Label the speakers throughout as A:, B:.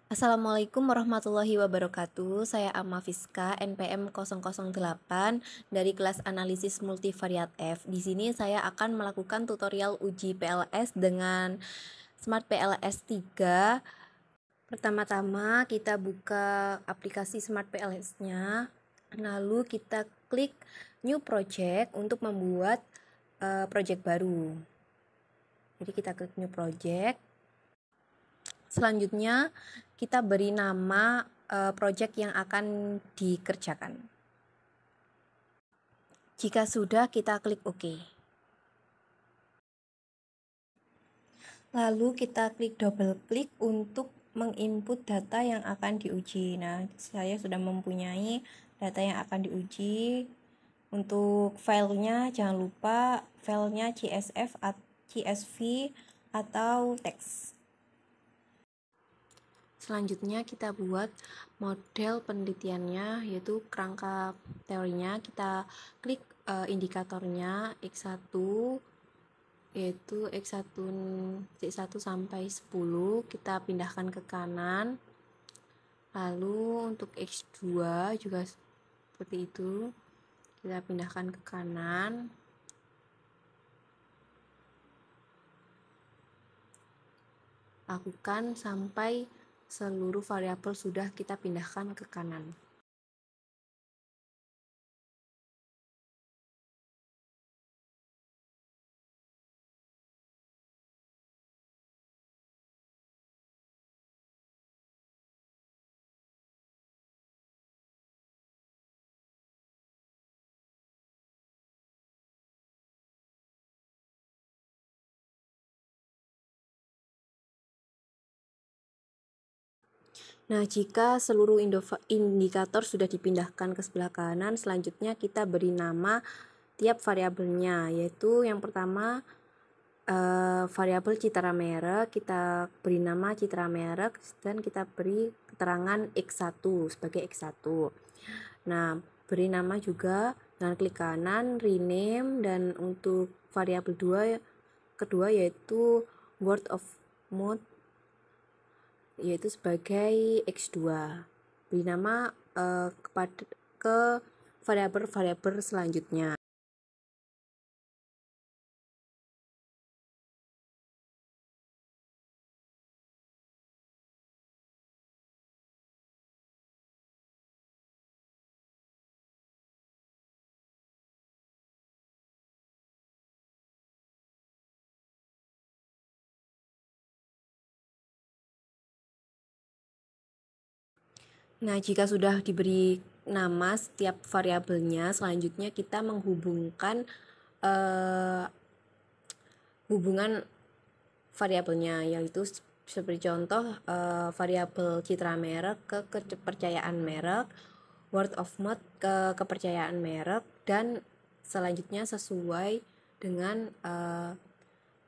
A: Assalamualaikum warahmatullahi wabarakatuh. Saya Amma Fiska, NPM 008 dari kelas analisis multivariat F. Di sini saya akan melakukan tutorial uji PLS dengan Smart PLS 3. Pertama-tama kita buka aplikasi Smart PLS-nya. Lalu kita klik New Project untuk membuat project baru. Jadi kita klik New Project. Selanjutnya kita beri nama project yang akan dikerjakan. Jika sudah, kita klik OK. Lalu kita klik double klik untuk menginput data yang akan diuji. Nah, saya sudah mempunyai data yang akan diuji. Untuk filenya jangan lupa filenya CSV atau teks. Selanjutnya kita buat model penelitiannya, yaitu kerangka teorinya. Kita klik indikatornya X1, yaitu X1 C1 sampai 10, kita pindahkan ke kanan. Lalu untuk X2 juga seperti itu, kita pindahkan ke kanan. Lakukan sampai seluruh variabel sudah kita pindahkan ke kanan. Nah, jika seluruh indikator sudah dipindahkan ke sebelah kanan, selanjutnya kita beri nama tiap variabelnya, yaitu yang pertama variabel citra merek, kita beri nama citra merek dan kita beri keterangan X1 sebagai X1. Nah, beri nama juga dengan klik kanan, rename, dan untuk variabel kedua yaitu word of mouth, yaitu sebagai X2. Beri nama ke variabel-variabel selanjutnya. Nah, jika sudah diberi nama setiap variabelnya, selanjutnya kita menghubungkan hubungan variabelnya, yaitu seperti contoh variabel citra merek ke kepercayaan merek, word of mouth ke kepercayaan merek, dan selanjutnya sesuai dengan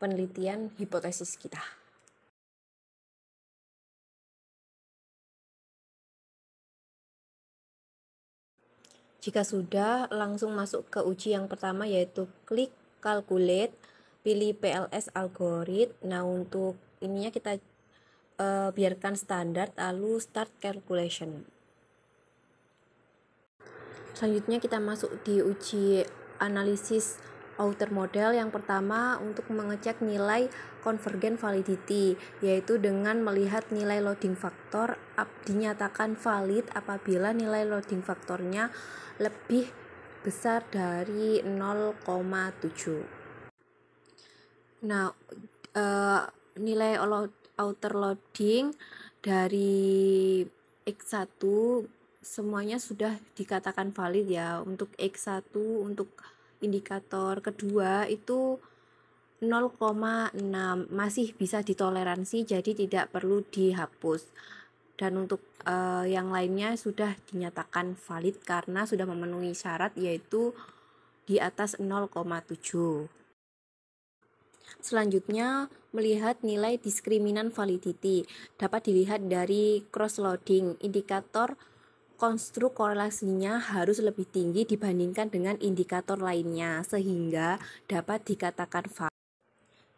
A: penelitian hipotesis kita. Jika sudah, langsung masuk ke uji yang pertama, yaitu klik calculate, pilih PLS algorithm. Nah, untuk ininya kita biarkan standar, lalu start calculation. Selanjutnya kita masuk di uji analisis outer model. Yang pertama untuk mengecek nilai convergent validity, yaitu dengan melihat nilai loading factor dinyatakan valid apabila nilai loading factornya lebih besar dari 0,7. Nah, nilai outer loading dari X1 semuanya sudah dikatakan valid ya. Untuk X1 untuk indikator kedua itu 0,6 masih bisa ditoleransi, jadi tidak perlu dihapus. Dan untuk yang lainnya sudah dinyatakan valid karena sudah memenuhi syarat, yaitu di atas 0,7. Selanjutnya, melihat nilai diskriminan validity. Dapat dilihat dari cross-loading. Indikator konstruk korelasinya harus lebih tinggi dibandingkan dengan indikator lainnya, sehingga dapat dikatakan valid.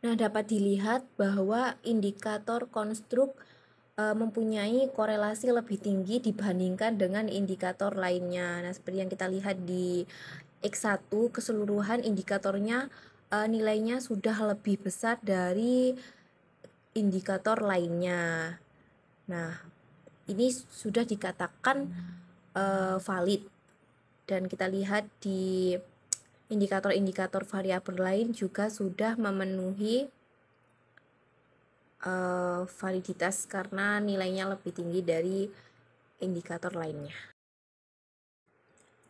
A: Nah, dapat dilihat bahwa indikator konstruk mempunyai korelasi lebih tinggi dibandingkan dengan indikator lainnya. Nah, seperti yang kita lihat di X1, keseluruhan indikatornya nilainya sudah lebih besar dari indikator lainnya. Nah, ini sudah dikatakan valid. Dan kita lihat di indikator-indikator variabel lain juga sudah memenuhi validitas karena nilainya lebih tinggi dari indikator lainnya.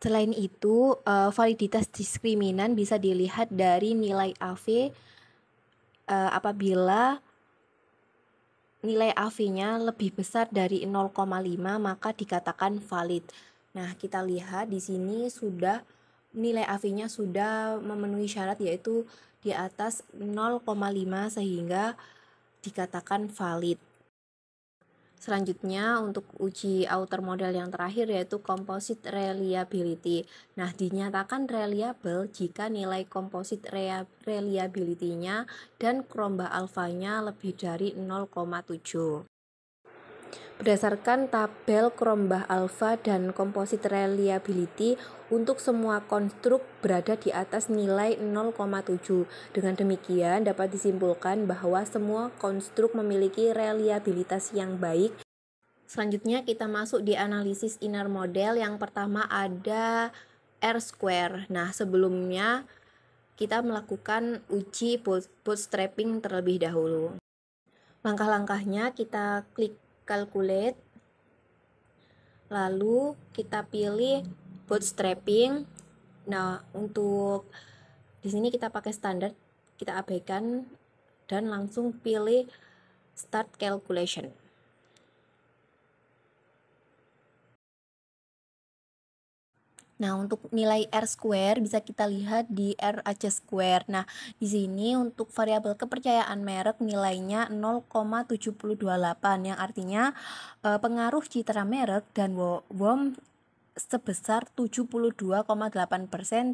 A: Selain itu, validitas diskriminan bisa dilihat dari nilai AV. Apabila nilai AV-nya lebih besar dari 0,5 maka dikatakan valid. Nah, kita lihat di sini sudah nilai AV-nya sudah memenuhi syarat, yaitu di atas 0,5 sehingga dikatakan valid. Selanjutnya untuk uji outer model yang terakhir yaitu composite reliability. Nah, dinyatakan reliable jika nilai composite reliability-nya dan Krombach alfanya lebih dari 0,7. Berdasarkan tabel Krombach alpha dan composite reliability untuk semua konstruk berada di atas nilai 0,7. Dengan demikian dapat disimpulkan bahwa semua konstruk memiliki reliabilitas yang baik. Selanjutnya kita masuk di analisis inner model. Yang pertama ada R-square. Nah, sebelumnya kita melakukan uji bootstrapping terlebih dahulu. Langkah-langkahnya kita klik calculate, lalu kita pilih bootstrapping. Nah, untuk di sini kita pakai standar, kita abaikan dan langsung pilih start calculation. Nah, untuk nilai R-square bisa kita lihat di R adjust square. Nah, di sini untuk variabel kepercayaan merek nilainya 0,728 yang artinya pengaruh citra merek dan WOM sebesar 72,8%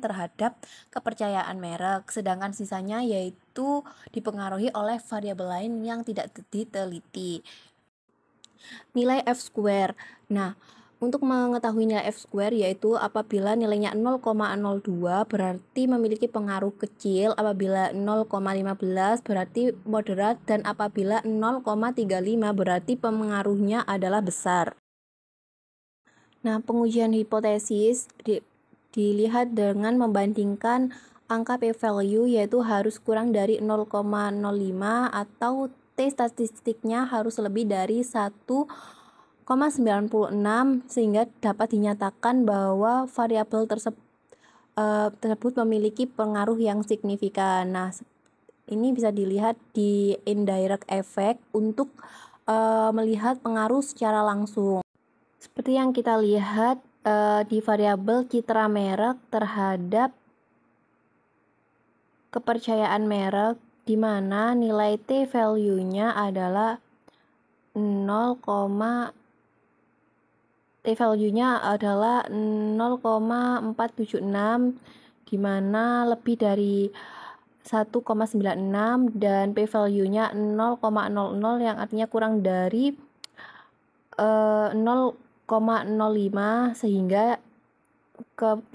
A: terhadap kepercayaan merek, sedangkan sisanya yaitu dipengaruhi oleh variabel lain yang tidak diteliti. Nilai F-square. Nah, untuk mengetahui nilai F-square yaitu apabila nilainya 0,02 berarti memiliki pengaruh kecil, apabila 0,15 berarti moderat, dan apabila 0,35 berarti pengaruhnya adalah besar. Nah, pengujian hipotesis dilihat dengan membandingkan angka p-value yaitu harus kurang dari 0,05 atau T statistiknya harus lebih dari 1,96 sehingga dapat dinyatakan bahwa variabel tersebut memiliki pengaruh yang signifikan. Nah, ini bisa dilihat di indirect effect untuk melihat pengaruh secara langsung. Seperti yang kita lihat di variabel citra merek terhadap kepercayaan merek, di mana nilai T value-nya adalah 0,476, di mana lebih dari 1,96 dan P value-nya 0,00 yang artinya kurang dari 0,05 sehingga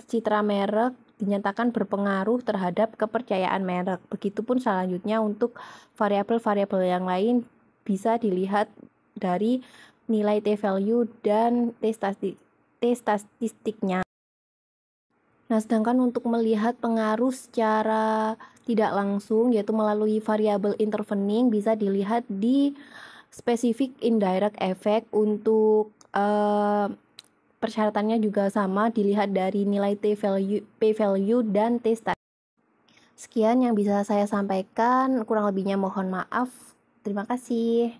A: citra merek dinyatakan berpengaruh terhadap kepercayaan merek. Begitupun selanjutnya untuk variabel-variabel yang lain bisa dilihat dari nilai T value dan T statistiknya. Nah, sedangkan untuk melihat pengaruh secara tidak langsung yaitu melalui variabel intervening bisa dilihat di specific indirect effect. Untuk persyaratannya juga sama, dilihat dari nilai P value dan T statistik. Sekian yang bisa saya sampaikan, kurang lebihnya mohon maaf. Terima kasih.